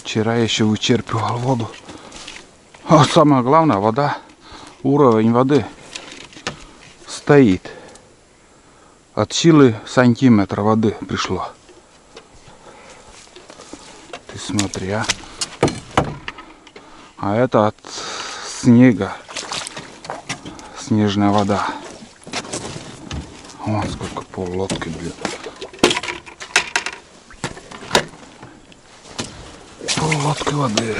Вчера я еще вычерпывал воду. А самое главное, вода, уровень воды стоит. От силы сантиметра воды пришло. Ты смотри, а. А это от снега. Снежная вода. Вон сколько, пол-лодки, блин. Пол-лодки воды.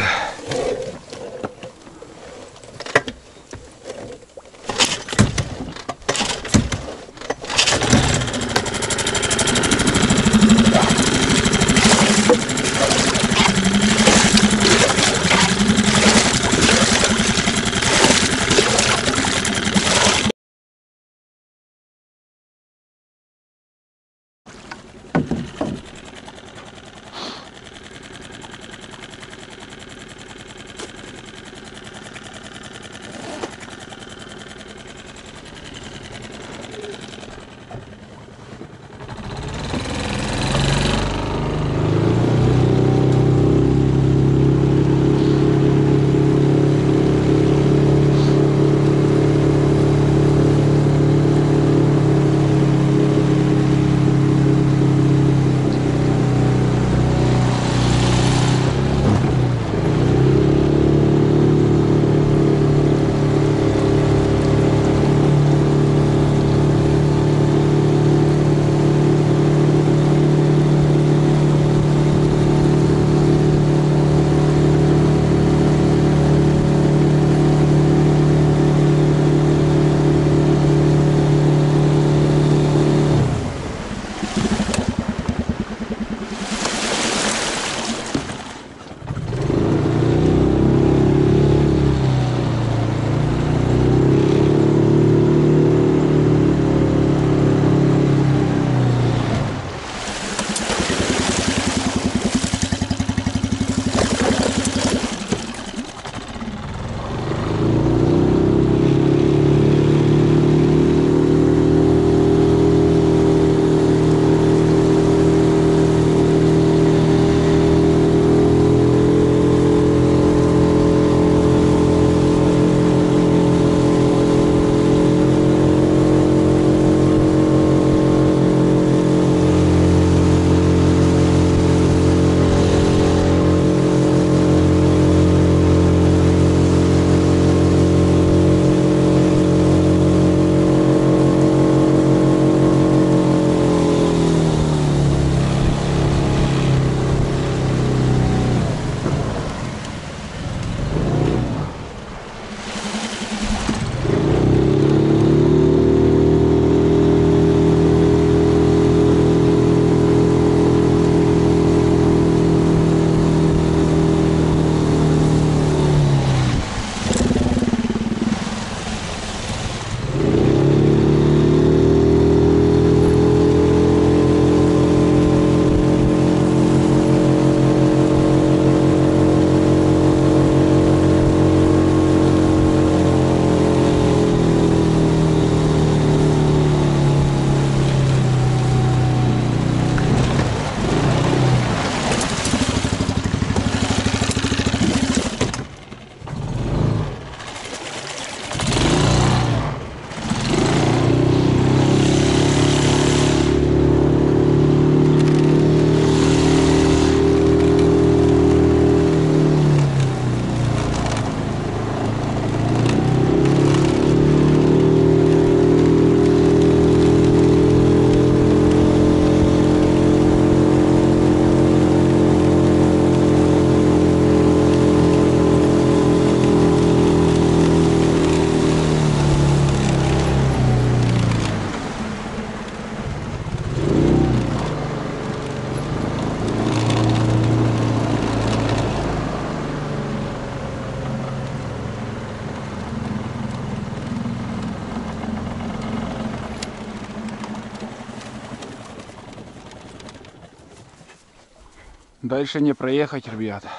Дальше не проехать, ребята.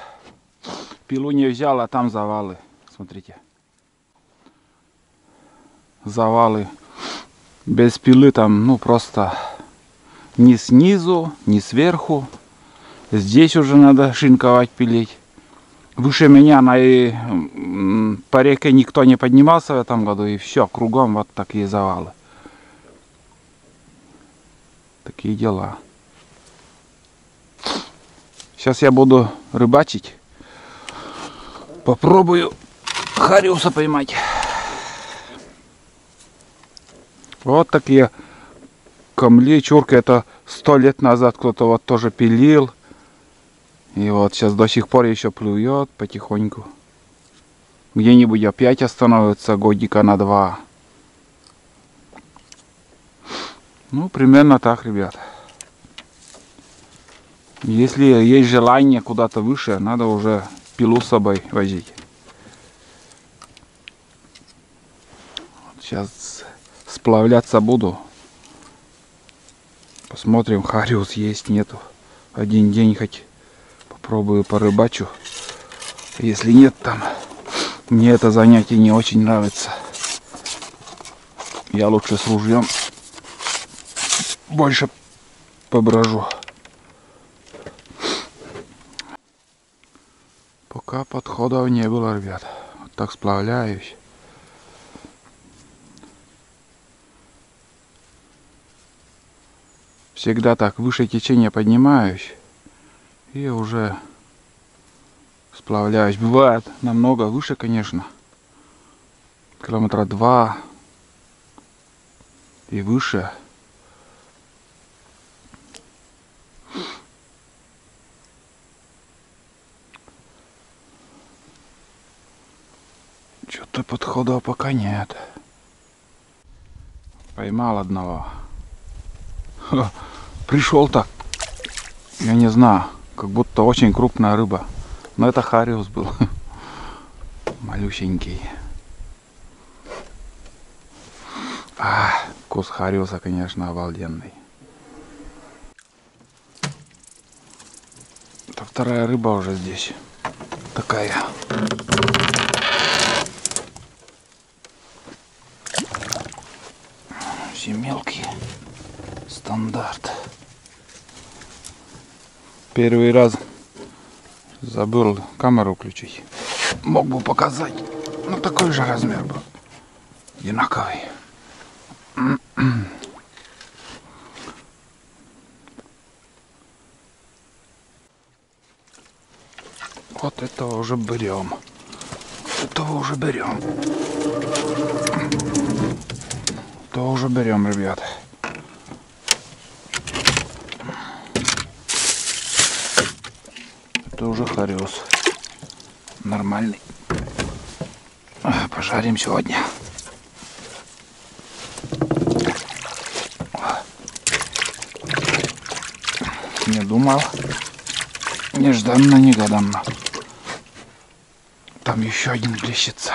Пилу не взял, а там завалы. Смотрите. Завалы. Без пилы там, ну, просто ни снизу, ни сверху. Здесь уже надо шинковать, пилить. Выше меня по реке никто не поднимался в этом году. И все, кругом вот такие завалы. Такие дела. Сейчас я буду рыбачить. Попробую хариуса поймать. Вот такие камли, чурки. Это 100 лет назад кто-то вот тоже пилил. И вот сейчас до сих пор еще плюет потихоньку. Где-нибудь опять остановится годика на 2. Ну, примерно так, ребят. Если есть желание куда-то выше, надо уже пилу с собой возить. Сейчас сплавляться буду. Посмотрим, хариус есть, нету. Один день хоть попробую порыбачу. Если нет, там мне это занятие не очень нравится. Я лучше с ружьем больше поброжу. Пока подходов не было, ребят. Вот так сплавляюсь. Всегда так выше течения поднимаюсь и уже сплавляюсь. Бывает намного выше, конечно. Километра 2 и выше. Что-то подхода пока нет. Поймал одного. Пришел так. Я не знаю. Как будто очень крупная рыба. Но это хариус был. Малюсенький. Вкус хариуса, конечно, обалденный. Это вторая рыба уже здесь. Такая. Все мелкие. Стандарт. Первый раз забыл камеру включить. Мог бы показать. Но такой же размер был. Одинаковый. Вот этого уже берем. Этого уже берем. Этого уже берем, ребят. Это уже хариус. Нормальный. Пожарим сегодня. Не думал. Нежданно-негаданно. Там еще один плещется.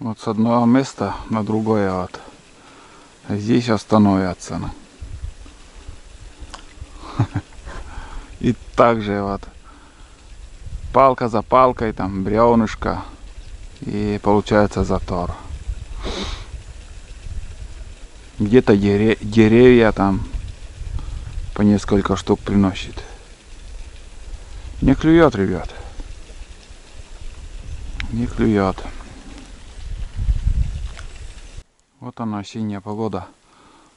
Вот с одного места на другое вот. Здесь остановятся. И также вот палка за палкой, там бревнышко, и получается затор. Где-то деревья там по несколько штук приносит. Не клюет, ребят. Не клюет. Вот она, осенняя погода.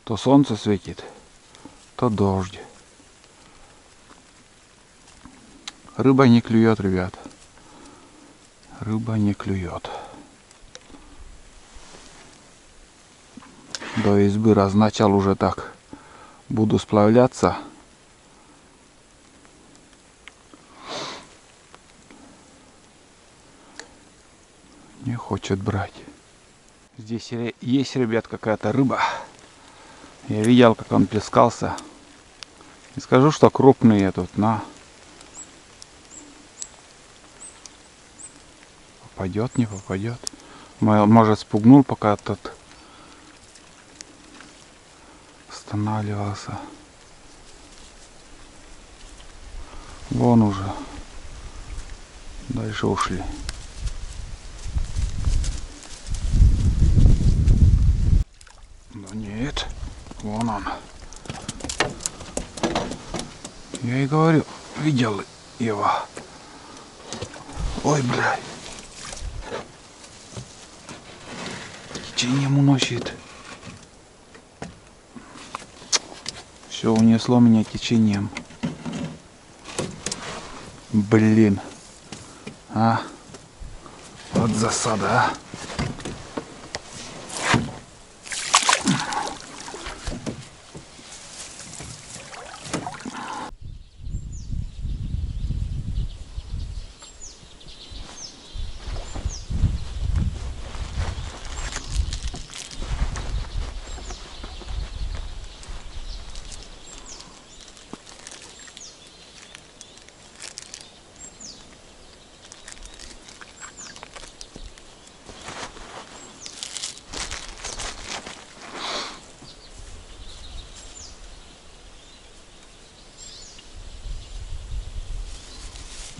То солнце светит, то дождь. Рыба не клюет, ребят. Рыба не клюет. До избы разначал уже так. Буду сплавляться. Не хочет брать. Здесь есть, ребят, какая-то рыба. Я видел, как он плескался. Не скажу, что крупные тут, но попадет, не попадет. Может, спугнул, пока тот останавливался. Вон уже. Дальше ушли. Да нет, вон он. Я и говорю, видел его. Ой, блядь. Течением уносит. Все унесло меня течением. Блин. А? Вот засада, а?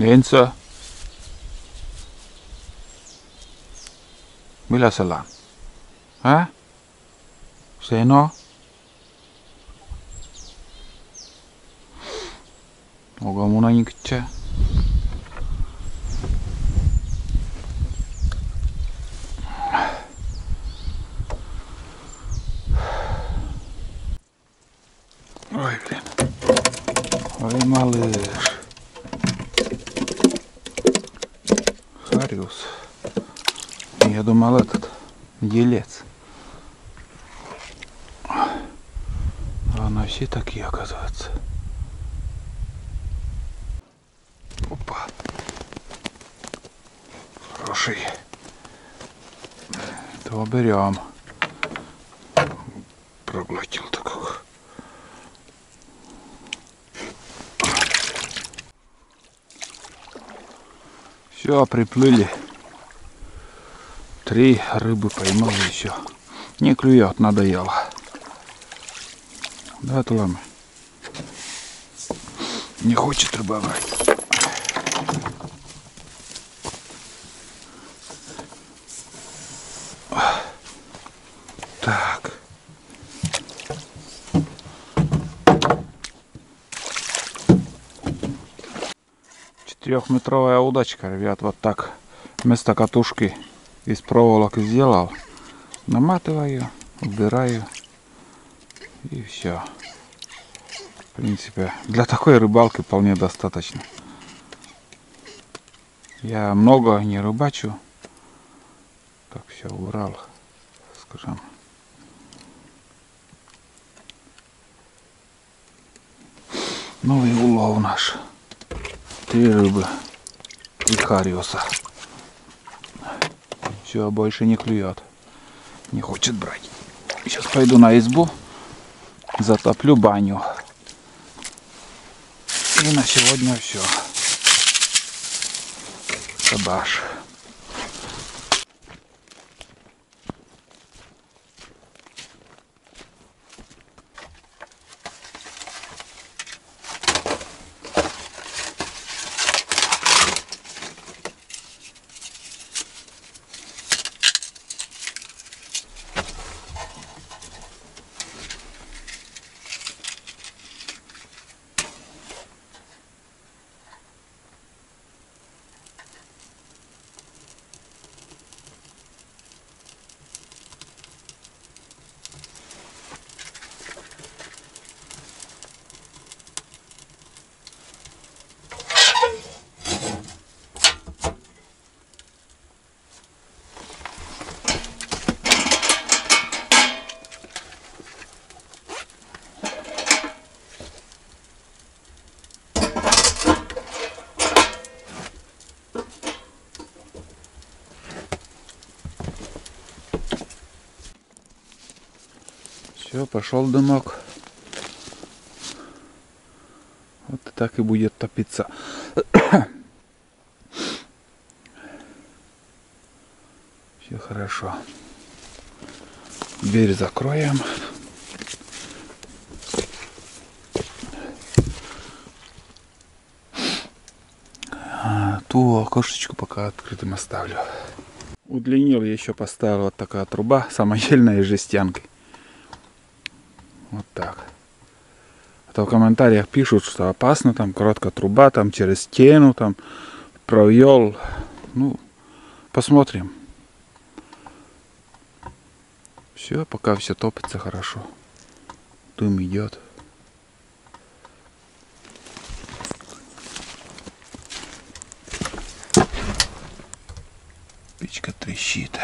Enso. Millä se on? Hä? Seno? Onko mun aina kytsää? Ой, блин. Ой, малыш. Хариус. Я думал, этот елец. А она все такие, оказывается. Опа. Хороший. Этого берем. Проглотил такого. Все, приплыли. 3 рыбы поймал еще. Не клюет, надоело. Да, Туламы? Не хочет рыба брать. Так. Трехметровая удочка, ребят, вот так. Вместо катушки из проволок сделал. Наматываю, убираю. И все. В принципе, для такой рыбалки вполне достаточно. Я много не рыбачу. Так, все убрал, скажем. Новый улов наш. 3 рыбы и хариуса. Все, больше не клюет. Не хочет брать. Сейчас пойду на избу. Затоплю баню. И на сегодня все. Шабаш. Все, пошел дымок. Вот так и будет топиться. Все хорошо. Дверь закроем. Ту окошечку пока открытым оставлю. Удлинил, еще поставил вот такая труба самодельная из жестянки. Вот так. А то в комментариях пишут, что опасно, там короткая труба, там через стену, там провел. Ну, посмотрим. Все, пока все топится хорошо. Дым идет. Печка трещит.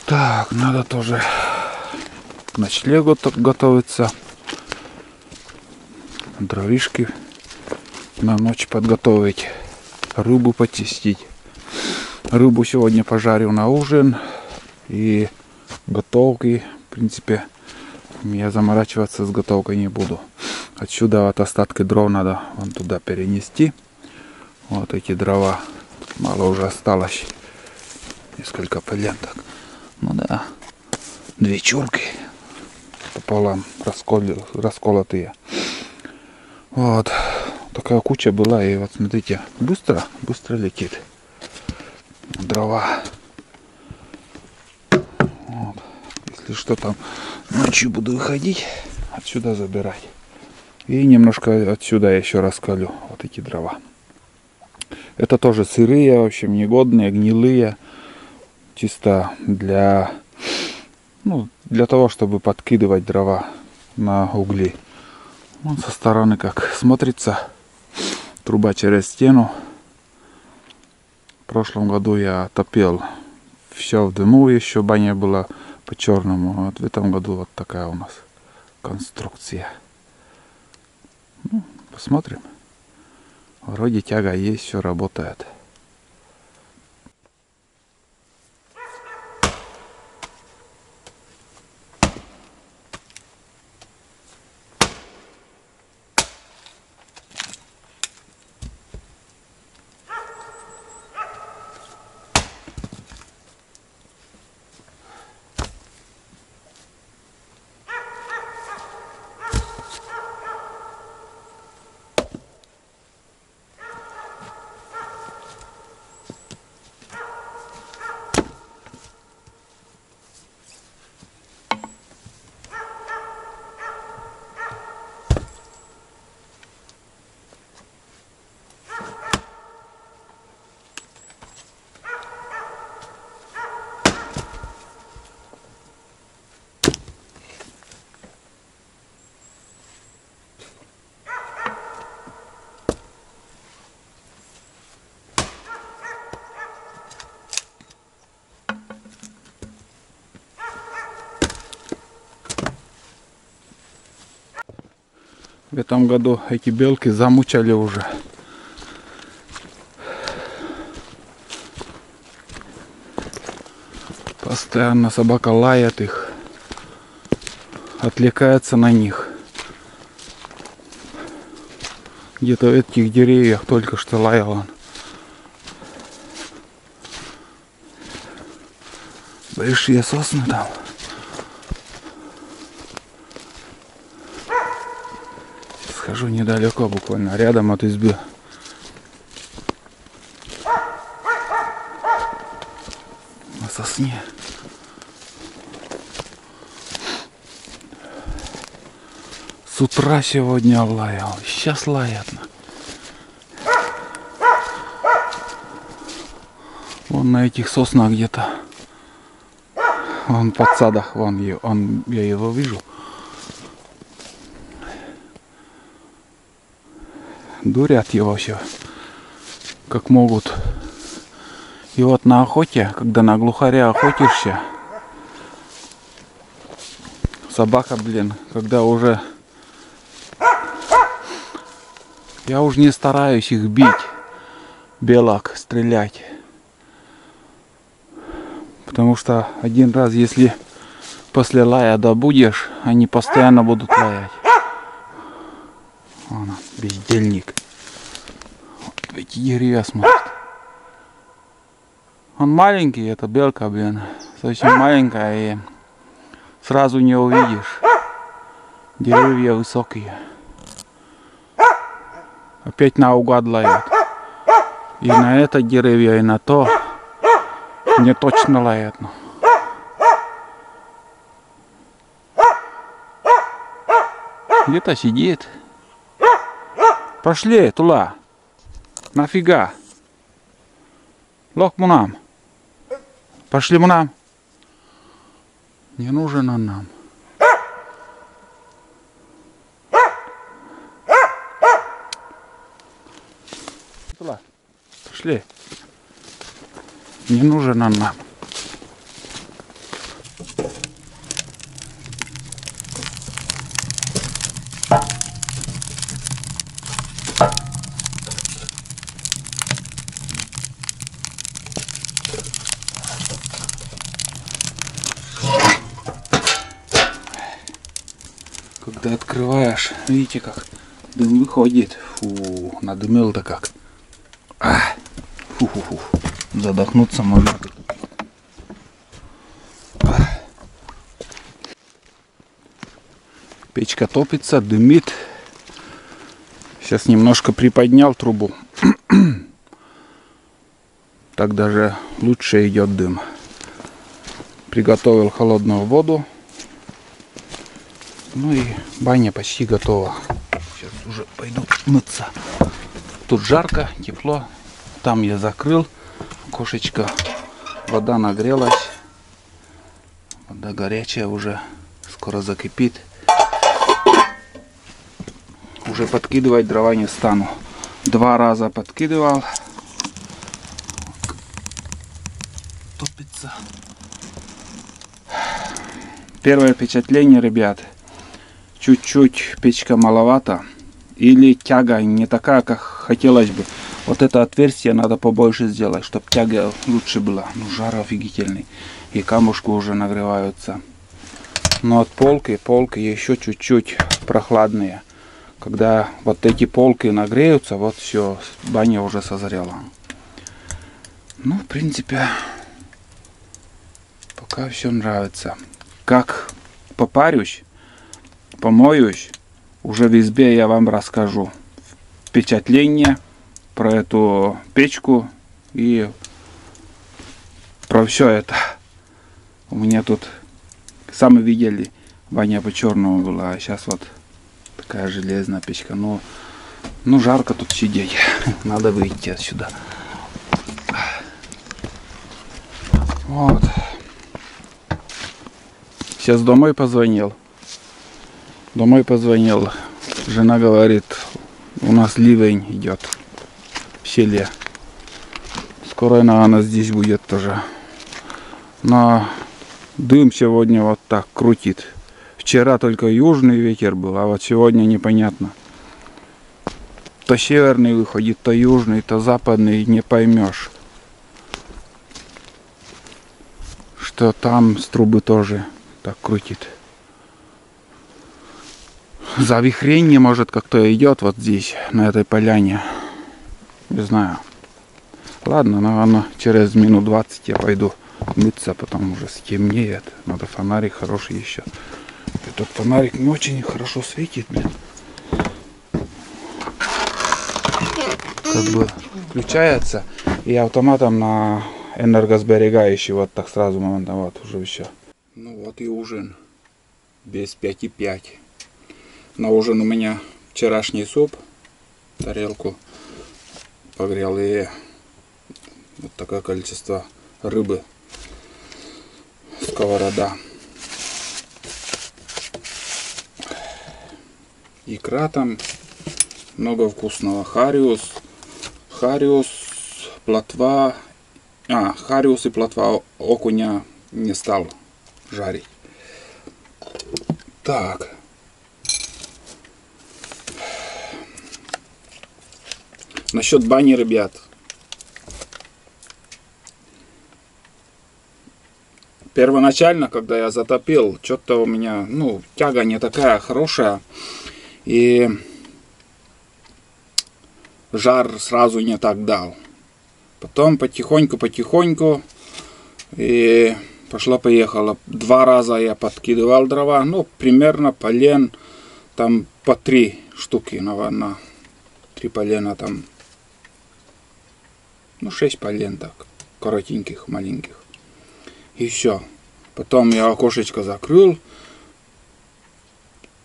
Так, надо тоже к ночлегу готовиться. Дровишки на ночь подготовить. Рыбу почистить. Рыбу сегодня пожарю на ужин. И готовки, в принципе, я заморачиваться с готовкой не буду. Отсюда вот остатки дров надо вон туда перенести. Вот эти дрова. Тут мало уже осталось. Несколько пыленток. Ну да. 2 чурки. Пополам расколотые. Вот. Такая куча была. И вот смотрите. Быстро летит. Дрова. Вот. Если что, там ночью буду выходить. Отсюда забирать. И немножко отсюда еще раскалю. Вот эти дрова. Это тоже сырые, в общем, негодные, гнилые. Чисто для того, чтобы подкидывать дрова на угли. Вот со стороны как смотрится. Труба через стену. В прошлом году я топил все в дыму, еще баня была по черному. Вот в этом году вот такая у нас конструкция. Ну, посмотрим. Вроде тяга есть, все работает. В этом году эти белки замучали уже. Постоянно собака лает их. Отвлекается на них. Где-то в этих деревьях только что лаял он. Большие сосны там. Схожу недалеко, буквально рядом от избы. На сосне. С утра сегодня лаял. Сейчас лает. Вон на этих соснах где-то. Вон в подсадах, вон я его вижу. Дурят его все, как могут. И вот на охоте, когда на глухаря охотишься, собака, блин, когда уже... Я уже не стараюсь их бить, белок, стрелять. Потому что один раз, если после лая добудешь, они постоянно будут лаять. Вон он, бездельник. Эти деревья смотрят. Он маленький, это белка, блин. Очень маленькая, и сразу не увидишь. Деревья высокие. Опять наугад лают. И на это деревья, и на то не точно лают. Где-то сидит. Пошли туда. Нафига? Лох мунам. Пошли мунам. Не нужен он нам. Туда. Пошли. Не нужен он нам. Когда открываешь, видите, как дым выходит. Фу, надымел-то как. Фу-фу-фу. Задохнуться можно. Печка топится, дымит. Сейчас немножко приподнял трубу. Так даже лучше идет дым. Приготовил холодную воду. Ну и баня почти готова. Сейчас уже пойду мыться. Тут жарко, тепло. Там я закрыл окошечко. Вода нагрелась. Вода горячая уже. Скоро закипит. Уже подкидывать дрова не стану. 2 раза подкидывал. Топится. Первое впечатление, ребят. Чуть-чуть печка маловато. Или тяга не такая, как хотелось бы. Вот это отверстие надо побольше сделать, чтобы тяга лучше была. Ну, жар офигительный. И камушки уже нагреваются. Но от полки еще чуть-чуть прохладные. Когда вот эти полки нагреются, вот все, баня уже созрела. Ну, в принципе, пока все нравится. Как попарюсь, помоюсь, уже в избе я вам расскажу впечатление про эту печку и про все это. У меня тут, сами видели, баня по-черному была, а сейчас вот такая железная печка. Ну жарко тут сидеть, надо выйти отсюда. Вот. Сейчас домой позвонил. Жена говорит, у нас ливень идет в селе. Скоро, наверное, здесь будет тоже. Но дым сегодня вот так крутит. Вчера только южный ветер был, а вот сегодня непонятно. То северный выходит, то южный, то западный, не поймешь. Что там с трубы тоже так крутит. Завихрение, может, как-то идет вот здесь, на этой поляне. Не знаю. Ладно, наверное, через минут 20 я пойду мыться, потом уже стемнеет. Надо фонарик хороший еще. Этот фонарик не очень хорошо светит, блин. Как бы включается и автоматом на энергосберегающий вот так сразу моментом, вот уже все. Ну вот и ужин. Без 5,5. На ужин у меня вчерашний суп, тарелку погрел, и вот такое количество рыбы, сковорода. Икра там, много вкусного. Хариус, плотва. Хариус и плотва, окуня не стал жарить. Так. Насчет бани, ребят. Первоначально, когда я затопил, что-то у меня, ну, тяга не такая хорошая. И жар сразу не так дал. Потом потихоньку. И пошло-поехало. 2 раза я подкидывал дрова. Ну, примерно полен там по 3 штуки на 3 полена там. Ну, 6 полен так. Коротеньких, маленьких. И все. Потом я окошечко закрыл.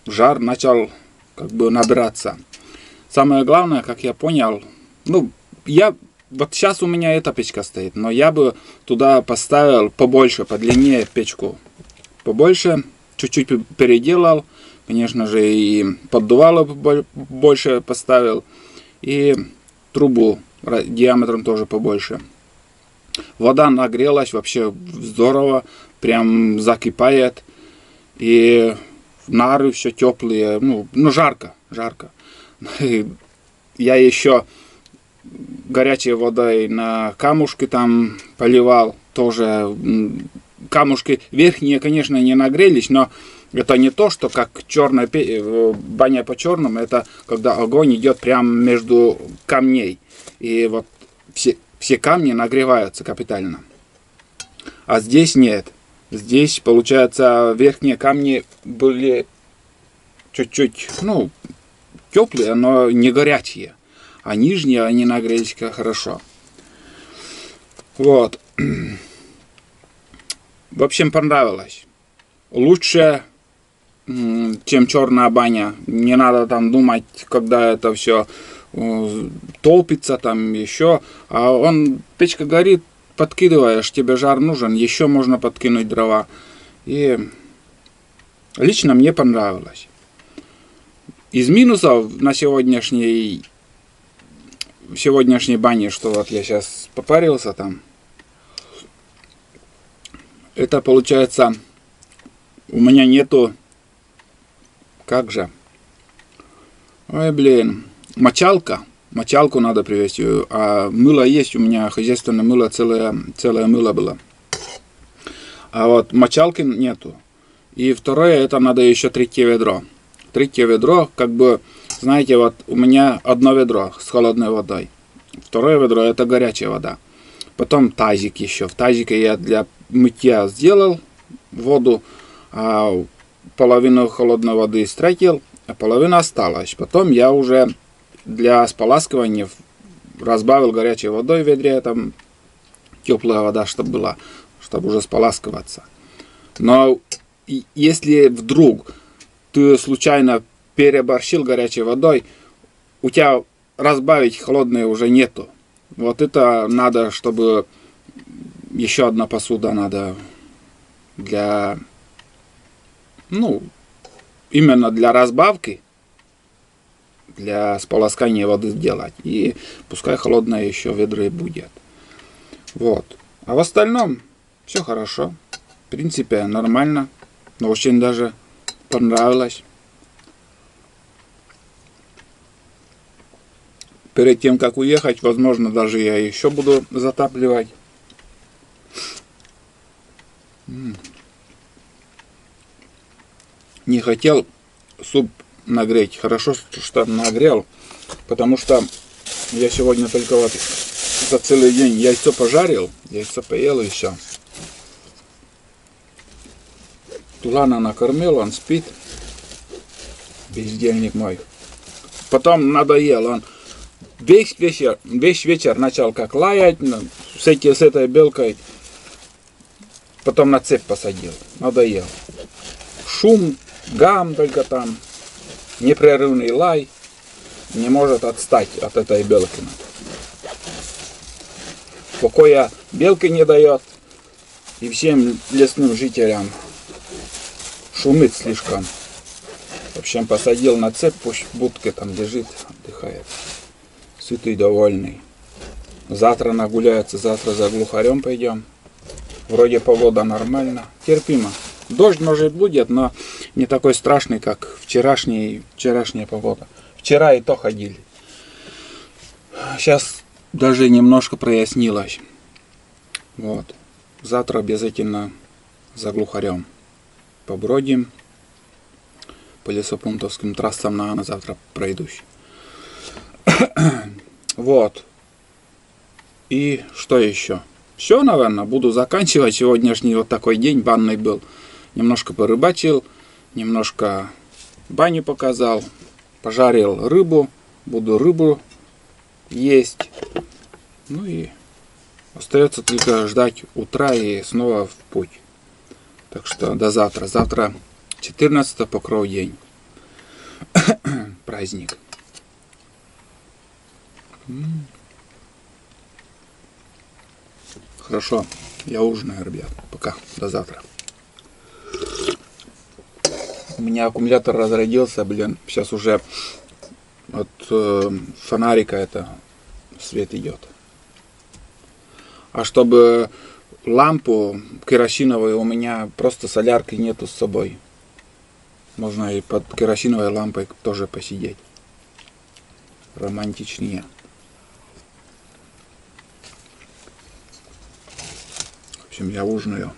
Жар начал как бы набираться. Самое главное, как я понял, ну, вот сейчас у меня эта печка стоит, но я бы туда поставил побольше, подлиннее печку. Побольше, чуть-чуть переделал, конечно же, и поддувало больше поставил, и трубу диаметром тоже побольше. Вода нагрелась вообще здорово, прям закипает, и нары все теплые, ну жарко. Я еще горячей водой на камушки там поливал, тоже камушки верхние, конечно, не нагрелись, но это не то, что как черная баня по черному, это когда огонь идет прямо между камней, и вот все камни нагреваются капитально. А здесь нет. Здесь, получается, верхние камни были чуть-чуть, ну, теплые, но не горячие. А нижние, они нагрелись хорошо. Вот. В общем, понравилось. Лучше, чем черная баня. Не надо там думать, когда это все топится, там еще. А печка горит, подкидываешь, тебе жар нужен, еще можно подкинуть дрова. И лично мне понравилось. Из минусов на сегодняшней бане, что вот я сейчас попарился там, это получается, у меня нету, ой, блин, мочалку надо привезти, а мыло есть, у меня хозяйственное мыло, целое мыло было, а вот мочалки нету. И второе, это надо еще 3-е ведро. 3-е ведро, как бы, знаете, вот у меня одно ведро с холодной водой. 2-е ведро это горячая вода. Потом тазик еще. В тазике я для мытья сделал воду, а половину холодной воды истратил, а половина осталась. Потом я уже для споласкивания разбавил горячей водой в ведре, там теплая вода, чтобы была, чтобы уже споласкиваться. Но если вдруг ты случайно переборщил горячей водой, у тебя разбавить холодной уже нету. Вот это надо, чтобы еще одна посуда надо для, ну, именно для разбавки, для сполоскания воды сделать. И пускай холодное еще ведро будет. Вот. А в остальном все хорошо. В принципе, нормально. Но очень даже понравилось. Перед тем, как уехать, возможно, даже я еще буду затапливать. Не хотел суп нагреть. Хорошо, что нагрел. Потому что я сегодня только вот за целый день яйцо пожарил, яйцо поел и все. Тулана накормил, он спит. Бездельник мой. Потом надоел, он весь вечер начал как лаять, с этой белкой. Потом на цепь посадил. Надоел. Шум, гам только там. Непрерывный лай. Не может отстать от этой белки. Покоя белки не дает. И всем лесным жителям шумит слишком. В общем, посадил на цепь, пусть в будке там лежит, отдыхает. Сытый, довольный. Завтра нагуляется, завтра за глухарем пойдем. Вроде погода нормально, терпимо. Дождь может будет, но не такой страшный, как вчерашняя погода. Вчера и то ходили. Сейчас даже немножко прояснилось. Вот. Завтра обязательно за Глухарем побродим. По лесопунктовским трассам, наверное, завтра пройдусь. Вот. И что еще? Все, наверное, буду заканчивать. Сегодняшний вот такой день банный был. Немножко порыбачил, немножко баню показал, пожарил рыбу. Буду рыбу есть. Ну и остается только ждать утра и снова в путь. Так что до завтра. Завтра 14 Покров день. Праздник. Хорошо, я ужинаю, ребят. Пока, до завтра. У меня аккумулятор разрядился, блин. Сейчас уже от фонарика это свет идет. А чтобы лампу керосиновую, у меня просто солярки нету с собой. Можно и под керосиновой лампой тоже посидеть. Романтичнее. В общем, я ужинаю.